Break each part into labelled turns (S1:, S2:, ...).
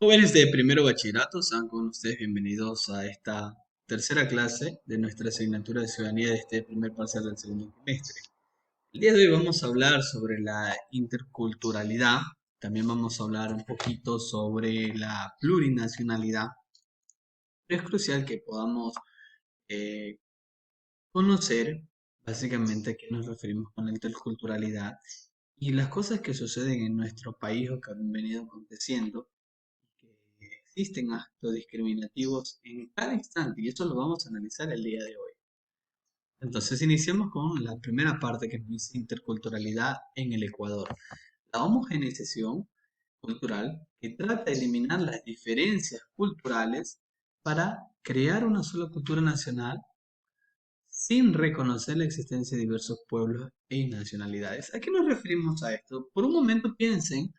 S1: Jóvenes de primero bachillerato, sean con ustedes bienvenidos a esta tercera clase de nuestra asignatura de ciudadanía de este primer parcial del segundo trimestre. El día de hoy vamos a hablar sobre la interculturalidad, también vamos a hablar un poquito sobre la plurinacionalidad, pero es crucial que podamos eh, conocer básicamente a qué nos referimos con la interculturalidad y las cosas que suceden en nuestro país o que han venido aconteciendo que existen actos discriminativos en cada instante y eso lo vamos a analizar el día de hoy. Entonces iniciamos con la primera parte que es interculturalidad en el Ecuador. La homogeneización cultural que trata de eliminar las diferencias culturales para crear una sola cultura nacional sin reconocer la existencia de diversos pueblos y nacionalidades. ¿A qué nos referimos a esto? Por un momento piensen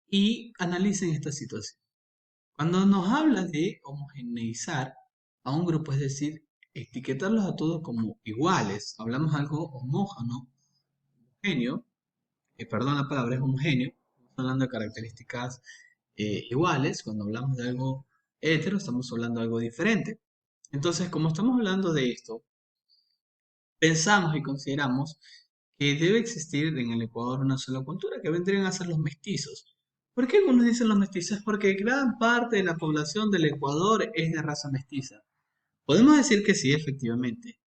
S1: y analicen esta situación. Cuando nos habla de homogeneizar a un grupo, es decir, etiquetarlos a todos como iguales, hablamos algo homogéneo, perdón, la palabra es homogéneo, estamos hablando de características iguales, cuando hablamos de algo hetero, estamos hablando de algo diferente. Entonces, como estamos hablando de esto, pensamos y consideramos que debe existir en el Ecuador una sola cultura, que vendrían a ser los mestizos. ¿Por qué algunos dicen los mestizos? Porque gran parte de la población del Ecuador es de raza mestiza. Podemos decir que sí, efectivamente,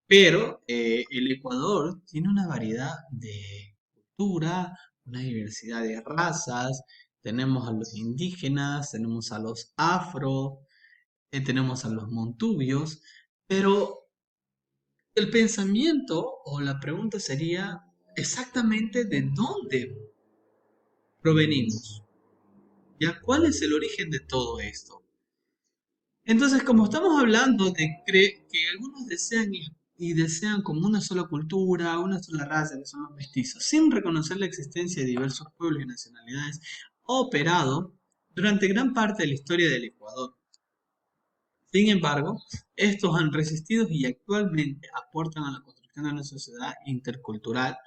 S1: pero el Ecuador tiene una variedad de cultura, una diversidad de razas, tenemos a los indígenas, tenemos a los afro, tenemos a los montubios, pero el pensamiento o la pregunta sería exactamente de dónde provenimos, ¿ya? ¿Cuál es el origen de todo esto? Entonces, como estamos hablando de que algunos desean y desean como una sola cultura, una sola raza, que son los mestizos, sin reconocer la existencia de diversos pueblos y nacionalidades, ha operado durante gran parte de la historia del Ecuador. Sin embargo, estos han resistido y actualmente aportan a la construcción de una sociedad intercultural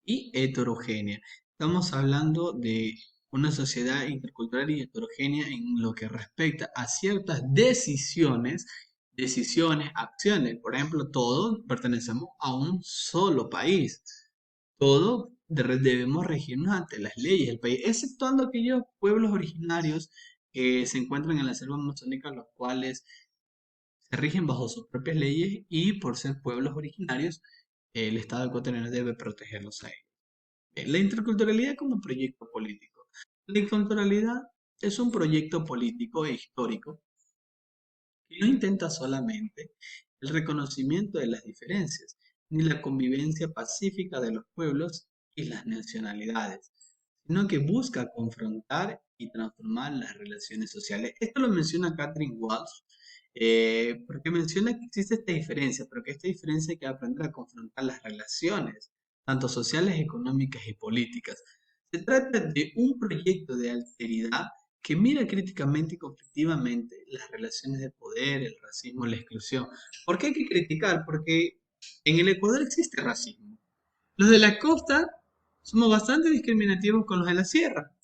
S1: y heterogénea. Estamos hablando de una sociedad intercultural y heterogénea en lo que respecta a ciertas decisiones, acciones. Por ejemplo, todos pertenecemos a un solo país. Todos debemos regirnos ante las leyes del país, exceptuando aquellos pueblos originarios que se encuentran en la selva amazónica, los cuales se rigen bajo sus propias leyes y por ser pueblos originarios, el Estado ecuatoriano debe protegerlos a ellos. La interculturalidad como proyecto político. La interculturalidad es un proyecto político e histórico que no intenta solamente el reconocimiento de las diferencias, ni la convivencia pacífica de los pueblos y las nacionalidades, sino que busca confrontar y transformar las relaciones sociales. Esto lo menciona Catherine Walsh, porque menciona que existe esta diferencia, pero que esta diferencia hay que aprender a confrontar las relaciones, tanto sociales, económicas y políticas. Se trata de un proyecto de alteridad que mira críticamente y conflictivamente las relaciones de poder, el racismo, la exclusión. ¿Por qué hay que criticar? Porque en el Ecuador existe racismo. Los de la costa somos bastante discriminativos con los de la sierra.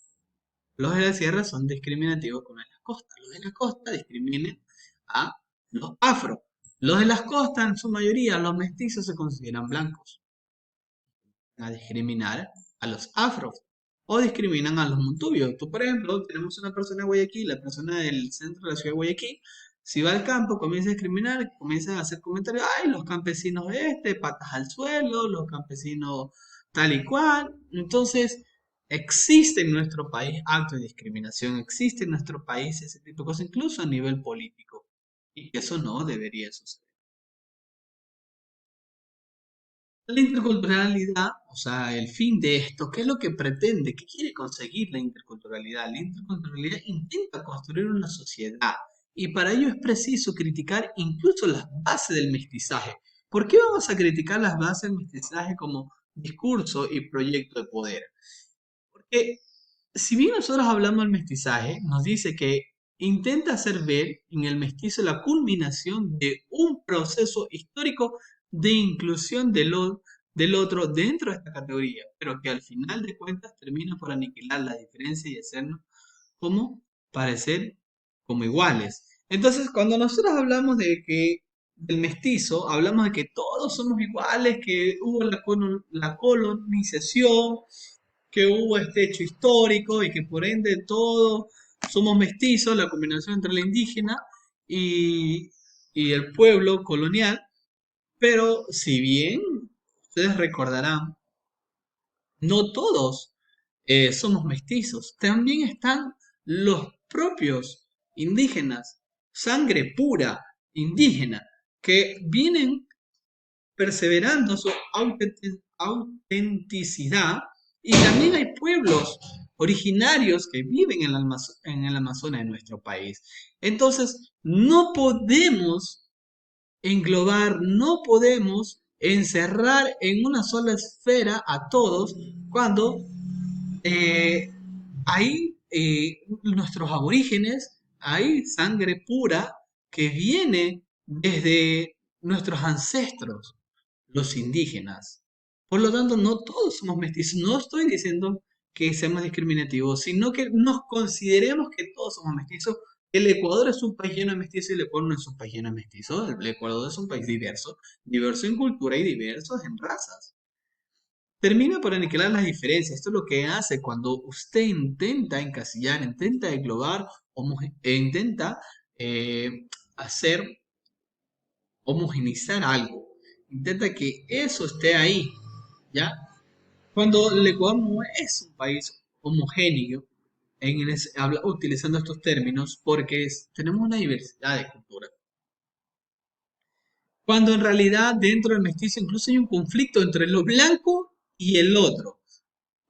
S1: Los de la sierra son discriminativos con los de la costa. Los de la costa discriminan a los afro. Los de las costas, en su mayoría, los mestizos se consideran blancos. A discriminar a los afros o discriminan a los montubios. Tú, por ejemplo, tenemos una persona de Guayaquil, la persona del centro de la ciudad de Guayaquil, si va al campo, comienza a discriminar, comienza a hacer comentarios, ay, los campesinos patas al suelo, los campesinos tal y cual. Entonces, existe en nuestro país actos de discriminación, existe en nuestro país ese tipo de cosas, incluso a nivel político. Y eso no debería suceder. La interculturalidad, o sea, el fin de esto, ¿qué es lo que pretende? ¿Qué quiere conseguir la interculturalidad? La interculturalidad intenta construir una sociedad y para ello es preciso criticar incluso las bases del mestizaje. ¿Por qué vamos a criticar las bases del mestizaje como discurso y proyecto de poder? Porque si bien nosotros hablamos del mestizaje, nos dice que intenta hacer ver en el mestizo la culminación de un proceso histórico de inclusión del otro dentro de esta categoría, pero que al final de cuentas termina por aniquilar la diferencia y hacernos como parecer como iguales. Entonces, cuando nosotros hablamos de que del mestizo, hablamos de que todos somos iguales, que hubo la colonización, que hubo este hecho histórico y que por ende todos somos mestizos, la combinación entre la indígena y, y el pueblo colonial. Pero si bien ustedes recordarán, no todos somos mestizos, también están los propios indígenas, sangre pura indígena, que vienen perseverando su autenticidad, y también hay pueblos originarios que viven en el Amazonas de nuestro país. Entonces, no podemos englobar, no podemos encerrar en una sola esfera a todos cuando eh, hay nuestros aborígenes, hay sangre pura que viene desde nuestros ancestros, los indígenas. Por lo tanto, no todos somos mestizos. No estoy diciendo que seamos discriminativos, sino que nos consideremos que todos somos mestizos. El Ecuador es un país lleno de mestizos y el Ecuador no es un país lleno de mestizos. El Ecuador es un país diverso, diverso en cultura y diverso en razas. Termina por aniquilar las diferencias. Esto es lo que hace cuando usted intenta encasillar, intenta englobar, e intenta eh, hacer homogeneizar algo. Intenta que eso esté ahí, ¿ya? Cuando el Ecuador no es un país homogéneo, utilizando estos términos, porque tenemos una diversidad de culturas. Cuando en realidad dentro del mestizo incluso hay un conflicto entre lo blanco y el otro,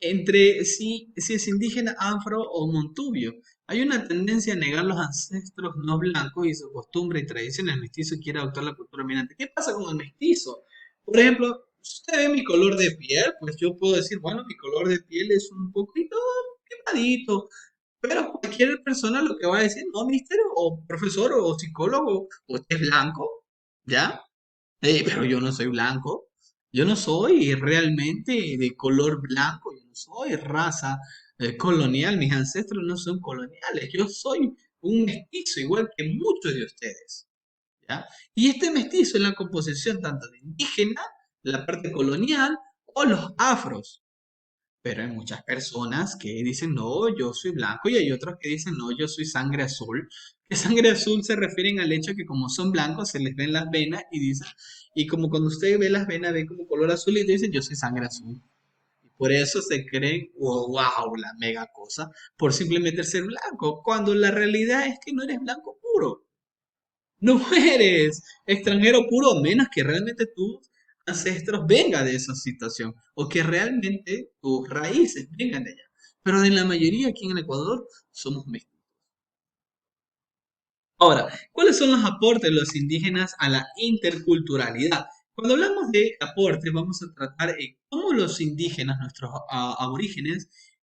S1: entre si es indígena, afro o montubio. Hay una tendencia a negar los ancestros no blancos y su costumbre y tradición. El mestizo quiere adoptar la cultura dominante. ¿Qué pasa con el mestizo? Por ejemplo, si usted ve mi color de piel, pues yo puedo decir, bueno, mi color de piel es un poquito quemadito. Pero cualquier persona lo que va a decir, no, mister, o profesor, o psicólogo, usted es blanco, ¿ya? Pero yo no soy blanco, yo no soy realmente de color blanco, yo no soy raza colonial, mis ancestros no son coloniales, yo soy un mestizo igual que muchos de ustedes, ¿ya? Y este mestizo es la composición tanto de indígena, la parte colonial o los afros. Pero hay muchas personas que dicen, no, yo soy blanco, y hay otros que dicen, no, yo soy sangre azul. Que sangre azul se refieren al hecho que como son blancos se les ven las venas y dicen, y como cuando usted ve las venas, ve como color azul y dicen, yo soy sangre azul. Y por eso se creen, oh, wow, la mega cosa, por simplemente ser blanco, cuando la realidad es que no eres blanco puro. No eres extranjero puro, menos que realmente tus ancestros vengan de esa situación o que realmente tus raíces vengan de allá. Pero en la mayoría aquí en el Ecuador somos mestizos. Ahora, ¿cuáles son los aportes de los indígenas a la interculturalidad? Cuando hablamos de aportes, vamos a tratar cómo los indígenas, nuestros aborígenes,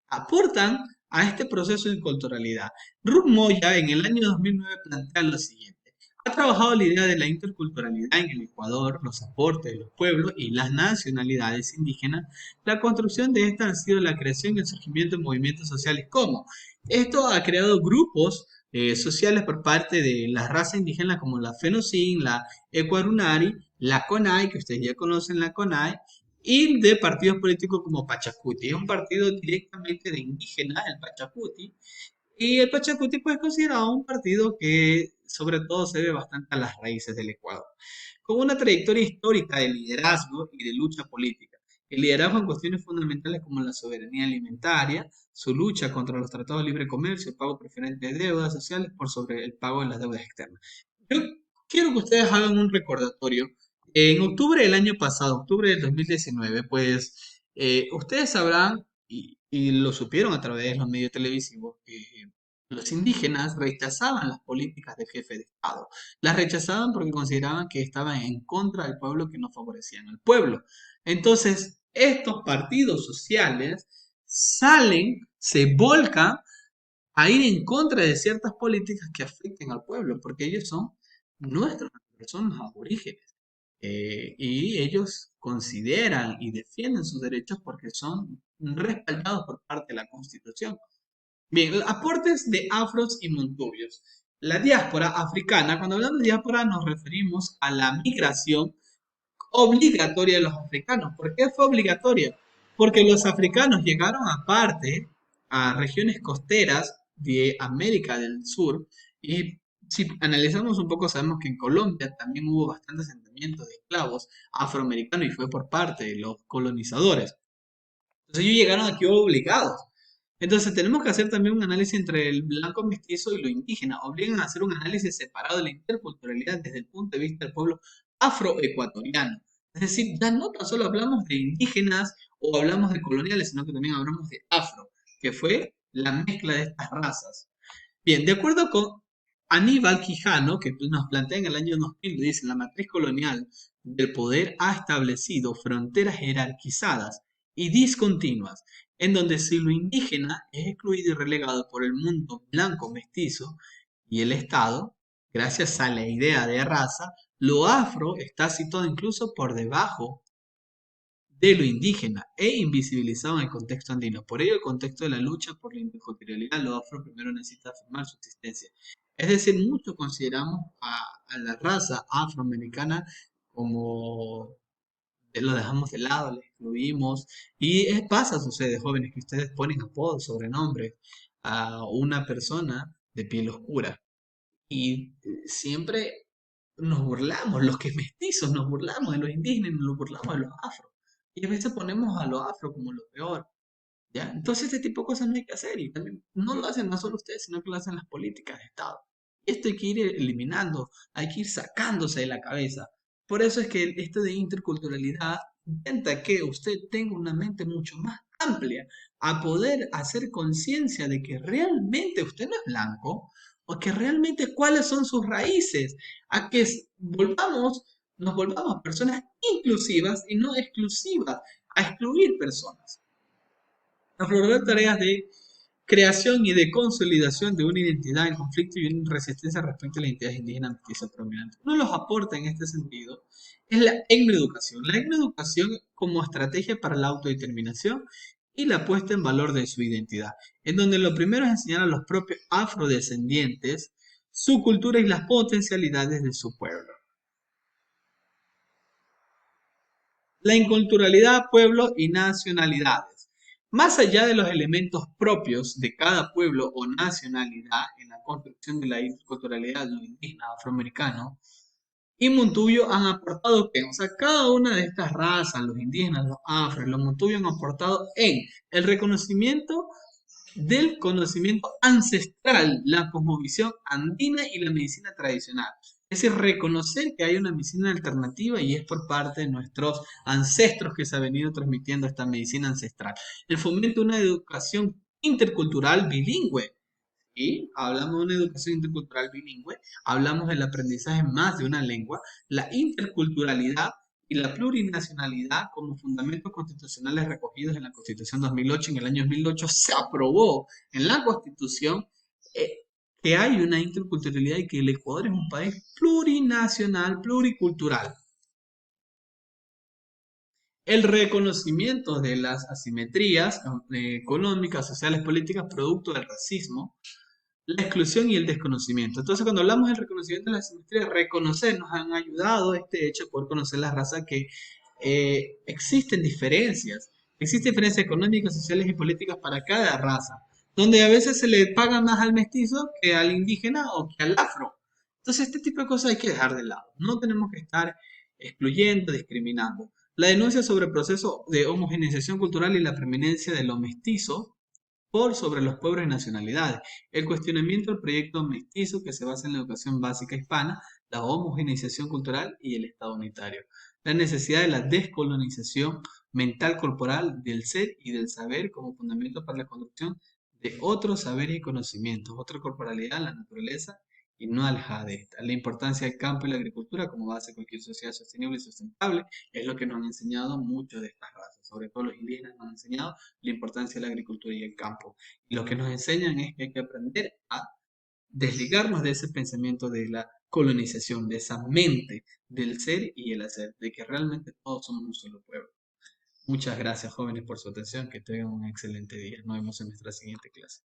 S1: aportan a este proceso de culturalidad. Ruth Moya en el año 2009 plantea lo siguiente. Ha trabajado la idea de la interculturalidad en el Ecuador, los aportes de los pueblos y las nacionalidades indígenas. La construcción de esta ha sido la creación y el surgimiento de movimientos sociales como esto ha creado grupos sociales por parte de las razas indígenas como la Fenocin, la Ecuarunari, la CONAI, que ustedes ya conocen la CONAI, y de partidos políticos como Pachacuti. Es un partido directamente de indígenas, el Pachacuti, y el Pachacuti pues es considerado un partido que sobre todo se ve bastante a las raíces del Ecuador, con una trayectoria histórica de liderazgo y de lucha política. El liderazgo en cuestiones fundamentales como la soberanía alimentaria, su lucha contra los tratados de libre comercio, el pago preferente de deudas sociales por sobre el pago de las deudas externas. Yo quiero que ustedes hagan un recordatorio. En octubre del año pasado, octubre del 2019, pues ustedes sabrán y lo supieron a través de los medios televisivos que los indígenas rechazaban las políticas del jefe de Estado. Las rechazaban porque consideraban que estaban en contra del pueblo, que no favorecían al pueblo. Entonces, estos partidos sociales salen, se volcan a ir en contra de ciertas políticas que afecten al pueblo, porque ellos son nuestros, son los aborígenes. Y ellos consideran y defienden sus derechos porque son respaldados por parte de la Constitución. Bien, aportes de afros y montubios. La diáspora africana, cuando hablamos de diáspora nos referimos a la migración obligatoria de los africanos. ¿Por qué fue obligatoria? Porque los africanos llegaron aparte a regiones costeras de América del Sur y si analizamos un poco sabemos que en Colombia también hubo bastante asentamiento de esclavos afroamericanos y fue por parte de los colonizadores. Entonces ellos llegaron aquí obligados. Entonces tenemos que hacer también un análisis entre el blanco mestizo y lo indígena. Obligan a hacer un análisis separado de la interculturalidad desde el punto de vista del pueblo afroecuatoriano. Es decir, ya no tan solo hablamos de indígenas o hablamos de coloniales, sino que también hablamos de afro, que fue la mezcla de estas razas. Bien, de acuerdo con Aníbal Quijano, que nos plantea en el año 2000, dice, la matriz colonial del poder ha establecido fronteras jerarquizadas y discontinuas, en donde si lo indígena es excluido y relegado por el mundo blanco mestizo y el Estado, gracias a la idea de raza, lo afro está situado incluso por debajo de lo indígena e invisibilizado en el contexto andino. Por ello, el contexto de la lucha por la interculturalidad, lo afro primero necesita afirmar su existencia. Es decir, muchos consideramos a la raza afroamericana como lo dejamos de lado, le excluimos. Y pasa, sucede, jóvenes, que ustedes ponen apodos, sobrenombres a una persona de piel oscura. Y siempre nos burlamos, los que mestizos, nos burlamos de los indígenas, nos burlamos de los afro. Y a veces ponemos a los afro como lo peor, ¿ya? Entonces este tipo de cosas no hay que hacer y también no lo hacen no solo ustedes, sino que lo hacen las políticas de Estado. Y esto hay que ir eliminando, hay que ir sacándose de la cabeza. Por eso es que esto de interculturalidad intenta que usted tenga una mente mucho más amplia, a poder hacer conciencia de que realmente usted no es blanco, o que realmente cuáles son sus raíces, a que nos volvamos personas inclusivas y no exclusivas, a excluir personas. Afrontar tareas de creación y de consolidación de una identidad en conflicto y una resistencia respecto a la identidad indígena mestiza predominante. Uno de los aportes en este sentido es la etnoeducación. La etnoeducación como estrategia para la autodeterminación y la puesta en valor de su identidad, en donde lo primero es enseñar a los propios afrodescendientes su cultura y las potencialidades de su pueblo. La inculturalidad, pueblo y nacionalidades. Más allá de los elementos propios de cada pueblo o nacionalidad en la construcción de la interculturalidad de los indígenas afroamericanos, y Montuyo han aportado que, o sea, cada una de estas razas, los indígenas, los afro, los Montuyo han aportado en el reconocimiento del conocimiento ancestral, la cosmovisión andina y la medicina tradicional. Es decir, reconocer que hay una medicina alternativa y es por parte de nuestros ancestros que se ha venido transmitiendo esta medicina ancestral. El fomento de una educación intercultural bilingüe. Y hablamos de una educación intercultural bilingüe, hablamos del aprendizaje más de una lengua, la interculturalidad y la plurinacionalidad como fundamentos constitucionales recogidos en la Constitución 2008. En el año 2008 se aprobó en la Constitución eh, que hay una interculturalidad y que el Ecuador es un país plurinacional, pluricultural. El reconocimiento de las asimetrías económicas, sociales, políticas, producto del racismo, la exclusión y el desconocimiento. Entonces, cuando hablamos del reconocimiento de la asimetría, reconocer, nos han ayudado este hecho por conocer la raza que existen diferencias económicas, sociales y políticas para cada raza, donde a veces se le paga más al mestizo que al indígena o que al afro. Entonces, este tipo de cosas hay que dejar de lado. No tenemos que estar excluyendo, discriminando. La denuncia sobre el proceso de homogeneización cultural y la preeminencia de lo mestizo por sobre los pueblos y nacionalidades, el cuestionamiento del proyecto mestizo que se basa en la educación básica hispana, la homogeneización cultural y el Estado unitario, la necesidad de la descolonización mental corporal del ser y del saber como fundamento para la construcción de otros saberes y conocimientos, otra corporalidad, la naturaleza y no alejada de esta. La importancia del campo y la agricultura como base de cualquier sociedad sostenible y sustentable es lo que nos han enseñado muchos de estas razas, sobre todo los indígenas nos han enseñado la importancia de la agricultura y el campo. Y lo que nos enseñan es que hay que aprender a desligarnos de ese pensamiento de la colonización, de esa mente del ser y el hacer, de que realmente todos somos un solo pueblo. Muchas gracias, jóvenes, por su atención. Que tengan un excelente día. Nos vemos en nuestra siguiente clase.